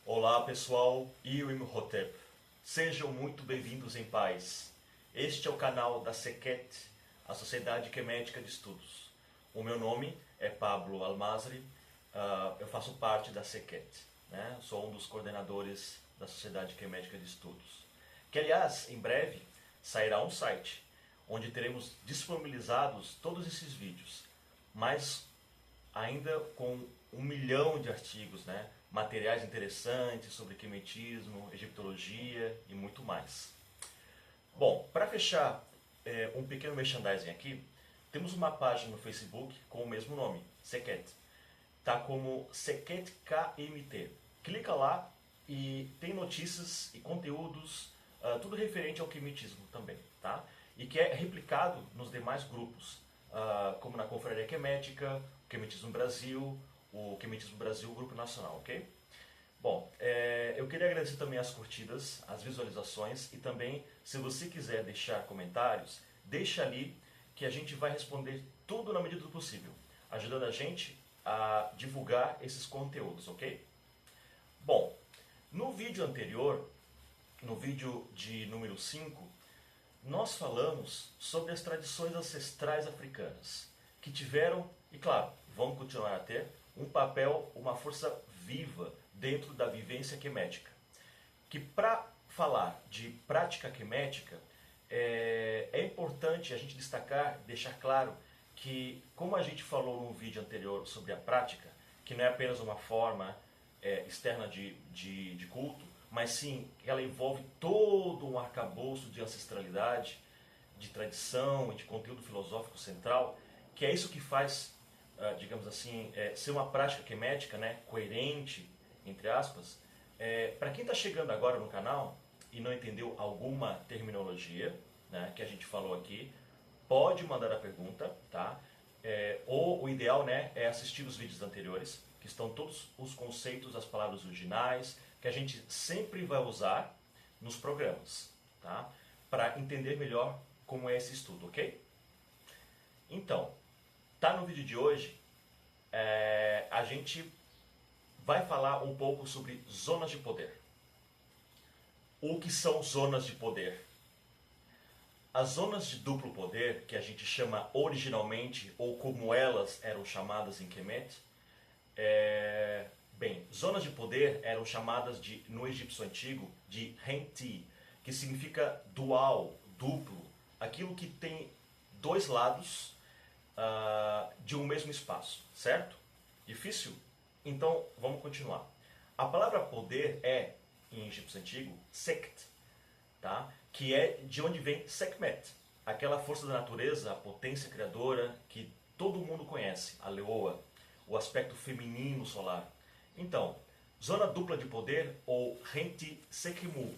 Olá pessoal, eu Imhotep. Sejam muito bem-vindos em paz. Este é o canal da SEKET, a Sociedade Kemética de Estudos. O meu nome é Pablo Almazri, eu faço parte da SEKET, né? Sou um dos coordenadores da Sociedade Kemética de Estudos. Que aliás, em breve, sairá um site onde teremos disponibilizados todos esses vídeos, mas ainda com 1 milhão de artigos, né? Materiais interessantes sobre quemetismo, egiptologia e muito mais. Bom, para fechar um pequeno merchandising aqui, temos uma página no Facebook com o mesmo nome, SEKET. Tá como SEKET KMT. Clica lá e tem notícias e conteúdos, tudo referente ao quemetismo também, tá? E que é replicado nos demais grupos, como na Confraria Quemética, o Quemetismo Brasil, o Quemetismo Brasil, Grupo Nacional, ok? Bom, eu queria agradecer também as curtidas, as visualizações e também, se você quiser deixar comentários, deixa ali que a gente vai responder tudo na medida do possível, ajudando a gente a divulgar esses conteúdos, ok? Bom, no vídeo anterior, no vídeo de número 5, nós falamos sobre as tradições ancestrais africanas, que tiveram, e claro, vão continuar a ter, um papel, uma força viva dentro da vivência quemética. Que para falar de prática quemética, é importante a gente destacar, deixar claro que, como a gente falou no vídeo anterior sobre a prática, que não é apenas uma forma externa de culto, mas sim ela envolve todo um arcabouço de ancestralidade, de tradição e de conteúdo filosófico central, que é isso que faz, digamos assim, ser uma prática quemética, né, coerente, entre aspas. Para quem está chegando agora no canal e não entendeu alguma terminologia, né, que a gente falou aqui, pode mandar a pergunta, tá? Ou o ideal, né, é assistir os vídeos anteriores, que estão todos os conceitos, as palavras originais, que a gente sempre vai usar nos programas, tá? Para entender melhor como é esse estudo, ok? Então, tá no vídeo de hoje, a gente vai falar um pouco sobre zonas de poder. O que são zonas de poder? As zonas de duplo poder, que a gente chama originalmente, ou como elas eram chamadas em Kemet, bem, zonas de poder eram chamadas no egípcio antigo de Henti, que significa dual, duplo, aquilo que tem dois lados de um mesmo espaço, certo? Difícil? Então vamos continuar. A palavra poder em egípcio antigo, Sekt, tá? Que é de onde vem Sekhmet, aquela força da natureza, a potência criadora que todo mundo conhece, a leoa, o aspecto feminino solar. Então, zona dupla de poder ou Henti Sekhimu,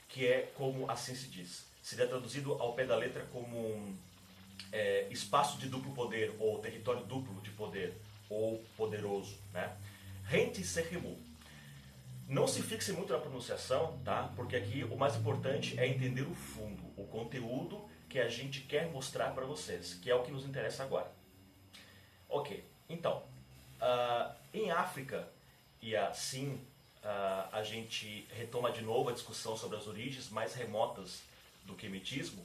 que é como assim se diz. Seria traduzido ao pé da letra como espaço de duplo poder ou território duplo de poder ou poderoso, né? Henti Sekhimu. Não se fixe muito na pronunciação, tá? Porque aqui o mais importante é entender o fundo, o conteúdo que a gente quer mostrar para vocês, que é o que nos interessa agora. Ok, então, em África, e assim a gente retoma de novo a discussão sobre as origens mais remotas do quemetismo,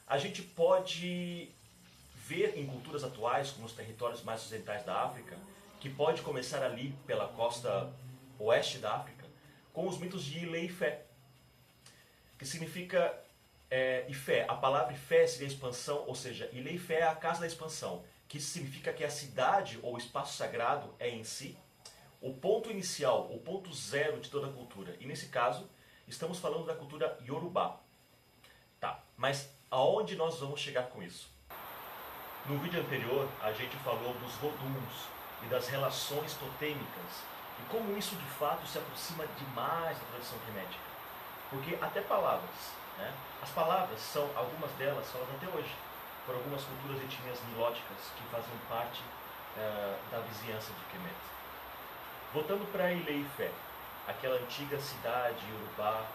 a gente pode ver em culturas atuais, como os territórios mais ocidentais da África, que pode começar ali pela costa oeste da África, com os mitos de Ilê Ifé, que significa Ifé. A palavra Ifé seria expansão, ou seja, Ilê Ifé é a casa da expansão, que significa que a cidade ou espaço sagrado é em si o ponto inicial, o ponto zero de toda a cultura. E nesse caso, estamos falando da cultura Yorubá. Tá, mas aonde nós vamos chegar com isso? No vídeo anterior, a gente falou dos Voduns e das relações totêmicas e como isso de fato se aproxima demais da tradição quemética. Porque até palavras, né? As palavras são, algumas delas são até hoje, por algumas culturas e etnias nilóticas que fazem parte da vizinhança de Kemet. Voltando para Ilê Ifé. aquela antiga cidade Yorubá,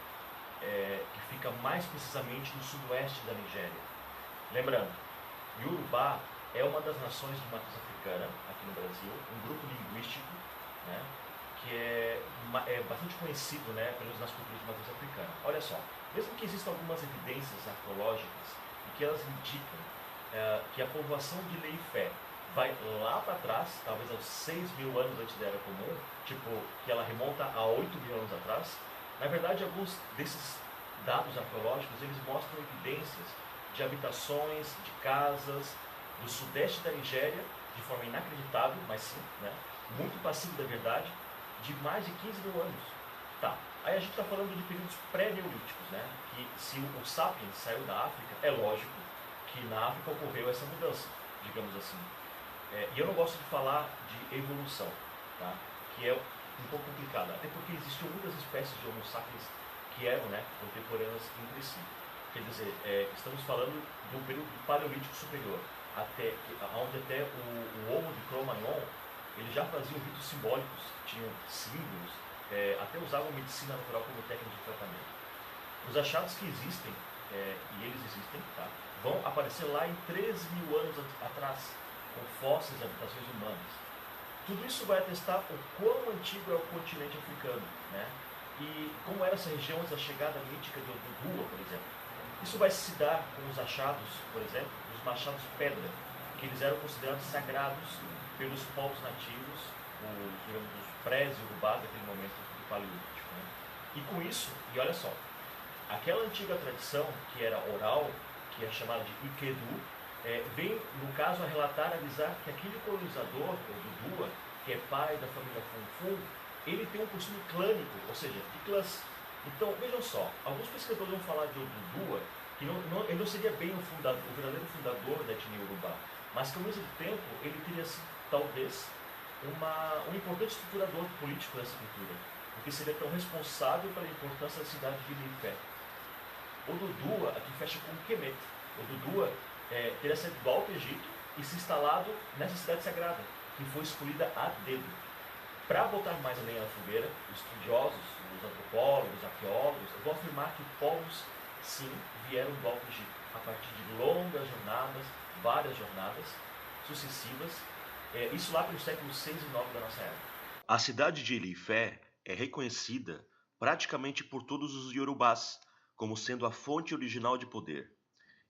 que fica mais precisamente no sudoeste da Nigéria. Lembrando, Yorubá é uma das nações de matriz africana aqui no Brasil, um grupo linguístico, né, que é bastante conhecido, né, nas culturas de matriz africana. Olha só, mesmo que existam algumas evidências arqueológicas e que elas indicam que a povoação de Leifé vai lá para trás, talvez aos 6.000 anos antes da Era Comum, tipo, que ela remonta a 8.000 anos atrás, na verdade, alguns desses dados arqueológicos, eles mostram evidências de habitações, de casas do sudeste da Nigéria, de forma inacreditável, mas sim, né, muito passivo da verdade, de mais de 15.000 anos. Tá, aí a gente está falando de períodos pré-neolíticos, né, que se o Sapiens saiu da África, é lógico que na África ocorreu essa mudança, digamos assim. E eu não gosto de falar de evolução, tá, que é um pouco complicado, até porque existiam muitas espécies de Homo sapiens que eram, né, contemporâneas entre si. Quer dizer, estamos falando do período do Paleolítico Superior, onde até o Homo de Cro-Magnon, ele já fazia ritos simbólicos, tinham símbolos, até usavam medicina natural como técnica de tratamento. Os achados que existem, e eles existem, tá, vão aparecer lá em 13.000 anos atrás, com fósseis de habitações humanas. Tudo isso vai atestar o quão antigo é o continente africano, né? E como era essa região antes da chegada mítica de Odudua, por exemplo. Isso vai se dar com os achados, por exemplo, dos machados pedra, que eles eram considerados sagrados pelos povos nativos, os pré-urubás daquele momento do Paleolítico, né? E com isso, e olha só, aquela antiga tradição que era oral, que é chamada de Ikedu, vem, no caso, a relatar, avisar que aquele colonizador, o Dudua, que é pai da família Funfun, ele tem um costume clânico, ou seja, de clãs. Então, vejam só, alguns pesquisadores vão falar de Dudua, que ele não seria bem o verdadeiro fundador da etnia Urubá, mas que ao mesmo tempo ele teria sido, talvez, um importante estruturador político dessa cultura, porque seria tão responsável pela importância da cidade de Leifé. O Dudua aqui fecha com Kemet. O Dudua teria saído do Alto Egito e se instalado nessa cidade sagrada, que foi escolhida a dedo. Para botar mais além na fogueira, os estudiosos, os antropólogos, arqueólogos, vão afirmar que povos, sim, vieram do Alto Egito, a partir de longas jornadas, várias jornadas sucessivas, isso lá pelos séculos 6 e 9 da nossa era. A cidade de Ilifé é reconhecida praticamente por todos os Yorubás como sendo a fonte original de poder.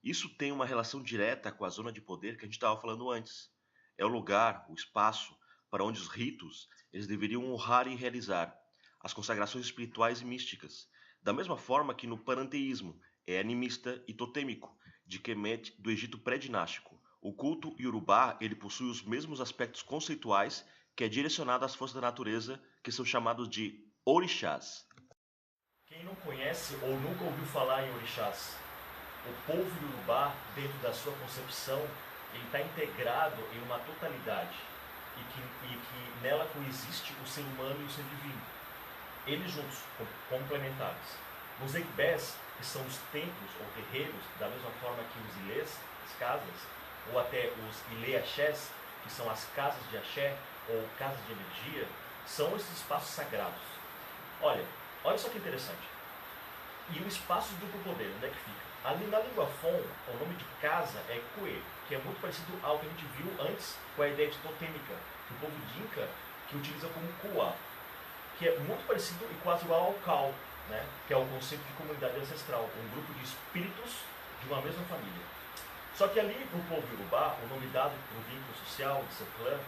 Isso tem uma relação direta com a zona de poder que a gente estava falando antes. É o lugar, o espaço, para onde os ritos eles deveriam honrar e realizar as consagrações espirituais e místicas, da mesma forma que no panteísmo é animista e totêmico de Kemet do Egito pré-dinástico. O culto Yorubá ele possui os mesmos aspectos conceituais que é direcionado às forças da natureza, que são chamados de orixás. Quem não conhece ou nunca ouviu falar em orixás? O povo Yorubá, dentro da sua concepção, ele está integrado em uma totalidade e que nela coexiste o ser humano e o ser divino. Eles juntos, complementares. Os Egbés, que são os templos ou terreiros, da mesma forma que os Ilês, as casas, ou até os Ilê-Axés, que são as casas de axé ou casas de energia, são esses espaços sagrados. Olha só que interessante. E o espaço de duplo poder, onde é que fica? Ali na língua Fon, o nome de casa é Kue, que é muito parecido ao que a gente viu antes com a ideia de totêmica, que o povo Dinka que utiliza como Kua, que é muito parecido e quase igual ao Kau, né? Que é o conceito de comunidade ancestral, um grupo de espíritos de uma mesma família. Só que ali no povo Yorubá, o nome dado para o vínculo social de seu clã,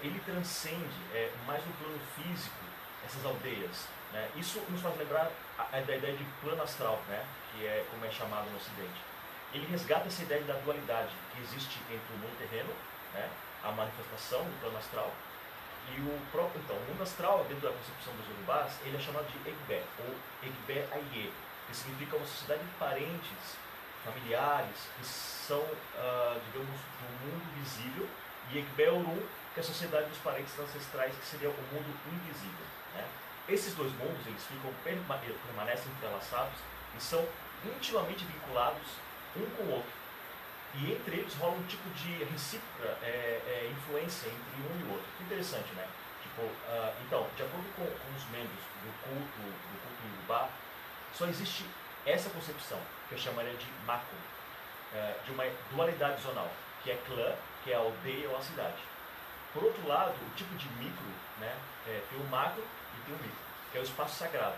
ele transcende mais no plano físico essas aldeias, né? Isso nos faz lembrar da ideia de plano astral, né? Que é como é chamado no Ocidente. Ele resgata essa ideia da dualidade que existe entre o mundo terreno, né? A manifestação do plano astral, e o próprio, então, o mundo astral, dentro da concepção dos Yorubás, ele é chamado de Egbé, ou Egbé Aie, que significa uma sociedade de parentes, familiares, que são, digamos, do mundo visível, e Egbé Orum, que é a sociedade dos parentes ancestrais, que seria o mundo invisível, né? Esses dois mundos, eles permanecem entrelaçados e são intimamente vinculados um com o outro. E entre eles rola um tipo de recíproca influência entre um e o outro. Que interessante, né? Tipo, então, de acordo com os membros do culto Yorubá, só existe essa concepção, que eu chamaria de mako, de uma dualidade zonal, que é clã, que é a aldeia ou a cidade. Por outro lado, o tipo de micro, né, tem o macro e tem o micro, que é o espaço sagrado.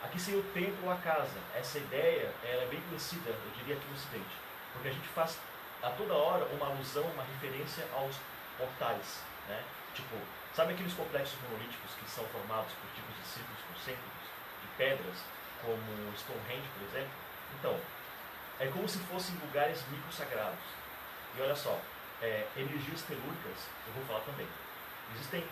Aqui seria o templo ou a casa. Essa ideia ela é bem conhecida, eu diria, aqui no Ocidente, porque a gente faz a toda hora uma alusão, uma referência aos portais, né? Tipo, sabe aqueles complexos monolíticos que são formados por tipos de círculos concêntricos, de pedras, como Stonehenge, por exemplo? Então, é como se fossem lugares microsagrados. E olha só, energias telúricas, eu vou falar também. Existem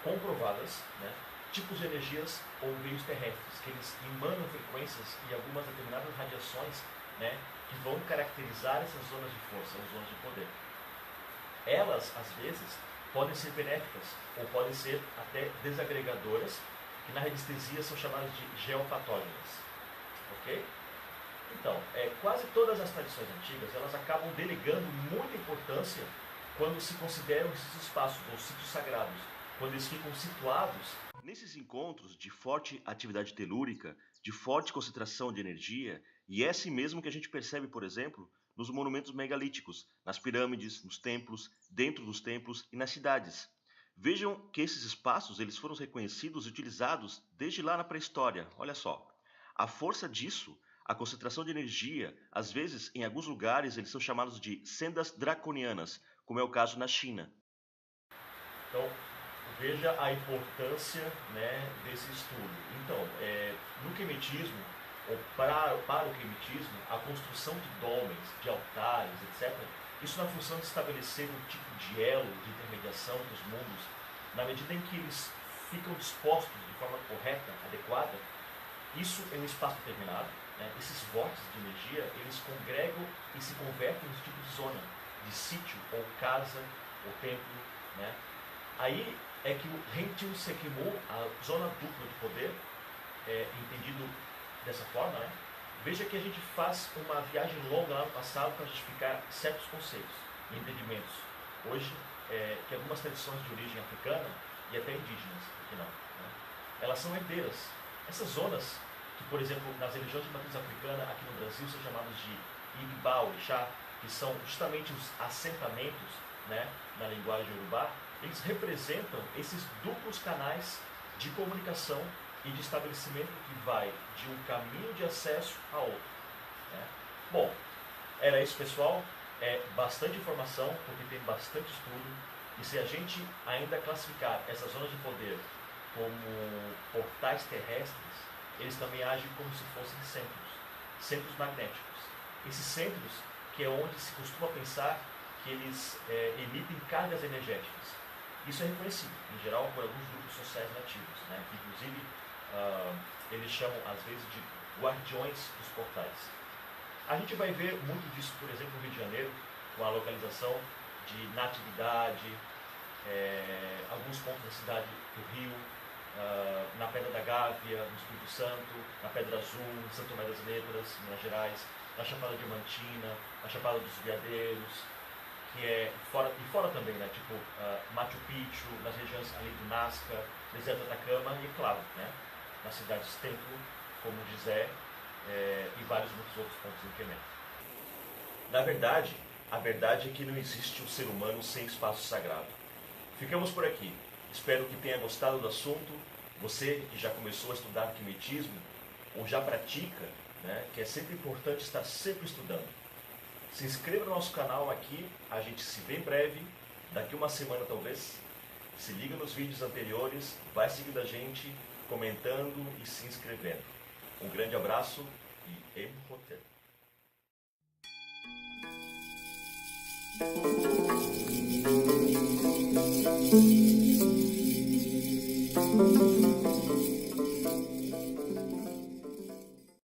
comprovadas, né, tipos de energias ou veios terrestres, que eles emanam frequências e algumas determinadas radiações, né, que vão caracterizar essas zonas de força, ou zonas de poder. Elas, às vezes, podem ser benéficas ou podem ser até desagregadoras, que na radiestesia são chamadas de geopatógenas. Ok? Então, quase todas as tradições antigas, elas acabam delegando muita importância quando se consideram esses espaços, ou sítios sagrados, quando eles ficam situados. Nesses encontros de forte atividade telúrica, de forte concentração de energia, e é assim mesmo que a gente percebe, por exemplo, nos monumentos megalíticos, nas pirâmides, nos templos, dentro dos templos e nas cidades. Vejam que esses espaços eles foram reconhecidos e utilizados desde lá na pré-história. Olha só, a força disso, a concentração de energia, às vezes em alguns lugares eles são chamados de sendas draconianas, como é o caso na China. Então, veja a importância, né, desse estudo. Então, no quemetismo, ou para o quemetismo, a construção de dólmens, de altares, etc., isso na função de estabelecer um tipo de elo de intermediação entre os mundos, na medida em que eles ficam dispostos de forma correta, adequada, isso em um espaço determinado, né, esses vórtices de energia, eles congregam e se convertem em um tipo de zona, de sítio, ou casa, ou templo, né? Aí é que o Rentiu Sekimo, a zona dupla de poder, entendido dessa forma, né? Veja que a gente faz uma viagem longa lá no passado para justificar certos conceitos e entendimentos. Hoje, que algumas tradições de origem africana e até indígenas, aqui não, né, elas são herdeiras. Essas zonas, que por exemplo nas religiões de matriz africana aqui no Brasil são chamadas de Igba, Orixá, que são justamente os assentamentos, né, na linguagem Yorubá, eles representam esses duplos canais de comunicação e de estabelecimento que vai de um caminho de acesso a outro, né? Bom, era isso, pessoal. É bastante informação, porque tem bastante estudo, e se a gente ainda classificar essas zonas de poder como portais terrestres, eles também agem como se fossem centros magnéticos. Esses centros, que é onde se costuma pensar que eles emitem cargas energéticas. Isso é reconhecido, em geral, por alguns grupos sociais nativos, né, que inclusive eles chamam, às vezes, de guardiões dos portais. A gente vai ver muito disso, por exemplo, no Rio de Janeiro, com a localização de Natividade, alguns pontos da cidade do Rio, na Pedra da Gávea, no Espírito Santo, na Pedra Azul, em Santo Tomé das Letras, em Minas Gerais, na Chapada Diamantina, na Chapada dos Veadeiros, que é fora também, né, tipo Machu Picchu, nas regiões ali do Nazca, deserto do Atacama e, claro, né, nas cidades Templo, como Gizé, e vários muitos outros pontos em Quemé. Na verdade, a verdade é que não existe um ser humano sem espaço sagrado. Ficamos por aqui. Espero que tenha gostado do assunto. Você que já começou a estudar quimetismo, ou já pratica, né, que é sempre importante estar sempre estudando. Se inscreva no nosso canal aqui, a gente se vê em breve, daqui uma semana talvez. Se liga nos vídeos anteriores, vai seguindo a gente, comentando e se inscrevendo. Um grande abraço e Emhotep.